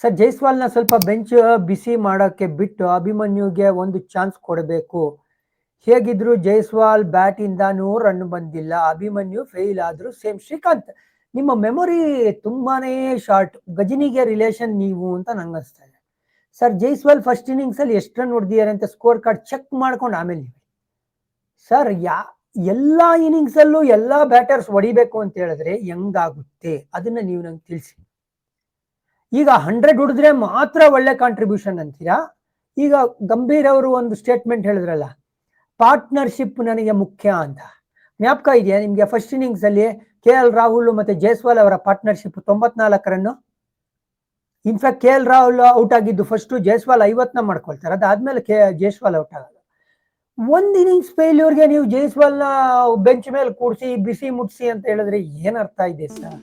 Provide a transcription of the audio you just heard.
Sir ಜೈಸ್ವಾಲ್ನ ಸ್ವಲ್ಪ bench ಬಿಸಿ ಮಾಡೋಕ್ಕೆ ಬಿಟ್ಟು ಅಭಿಮನ್ಯುಗೆ ಒಂದು ಚಾನ್ಸ್ ಕೊಡಬೇಕು. ಹೇಗಿದ್ರು ಜೈಸ್ವಾಲ್ ಬ್ಯಾಟ್ ಇಂದ 100 ರನ್ ಬಂದಿಲ್ಲ, ಅಭಿಮನ್ಯು ಫೇಲ್ ಆದ್ರು ಸೇಮ್. ಶ್ರೀಕಾಂತ್, ನಿಮ್ಮ ಮೆಮೊರಿ ತುಂಬಾನೇ ಶಾರ್ಟ್, ಗಜನಿಗೆ ರಿಲೇಷನ್ ನೀವು ಅಂತ ನಂಗೆ ಅನಿಸ್ತಾ ಇದೆ. ಸರ್ ಜೈಸ್ವಾಲ್ ಫಸ್ಟ್ ಇನ್ನಿಂಗ್ಸ್ ಅಲ್ಲಿ ಎಷ್ಟು ರನ್ ಹೊಡೆದಿದ್ದಾರೆ ಅಂತ ಸ್ಕೋರ್ ಕಾರ್ಡ್ ಚೆಕ್ ಮಾಡ್ಕೊಂಡು ಆಮೇಲೆ ನೀವು ಸರ್ ಎಲ್ಲಾ ಇನ್ನಿಂಗ್ಸ್ ಅಲ್ಲೂ ಎಲ್ಲಾ ಬ್ಯಾಟರ್ಸ್ ಹೊಡಿಬೇಕು ಅಂತ ಹೇಳಿದ್ರೆ ಹೆಂಗಾಗುತ್ತೆ ಅದನ್ನ ನೀವು ನಂಗೆ ತಿಳಿಸಿ. ಈಗ 100 ಹೊಡೆದ್ರೆ ಮಾತ್ರ ಒಳ್ಳೆ ಕಾಂಟ್ರಿಬ್ಯೂಷನ್ ಅಂತೀರಾ. ಈಗ ಗಂಭೀರ್ ಅವರು ಒಂದು ಸ್ಟೇಟ್ಮೆಂಟ್ ಹೇಳಿದ್ರಲ್ಲ, ಪಾರ್ಟ್ನರ್ಶಿಪ್ ನನಗೆ ಮುಖ್ಯ ಅಂತ. ಜ್ಞಾಪಕ ಇದೆಯಾ ನಿಮ್ಗೆ? ಫಸ್ಟ್ ಇನ್ನಿಂಗ್ಸ್ ಅಲ್ಲಿ KL ರಾಹುಲ್ ಮತ್ತೆ ಜೈಸ್ವಾಲ್ ಅವರ partnership 94 run. In fact KL Rahul out ಆಗಿದ್ದು ಫಸ್ಟ್, ಜೈಸ್ವಾಲ್ 50ನ ಮಾಡ್ಕೊಳ್ತಾರೆ. ಅದಾದ್ಮೇಲೆ ಜೈಸ್ವಾಲ್ ಔಟ್ ಆಗೋದು. ಒಂದ್ ಇನ್ನಿಂಗ್ಸ್ ಫೇಲ್ಯೂರ್ಗೆ ನೀವು ಜೈಸ್ವಾಲ್ನ ಬೆಂಚ್ ಮೇಲೆ ಕೂಡಿಸಿ ಬಿಸಿ ಮುಟ್ಸಿ ಅಂತ ಹೇಳಿದ್ರೆ ಏನ್ ಅರ್ಥ ಇದೆ ಸರ್?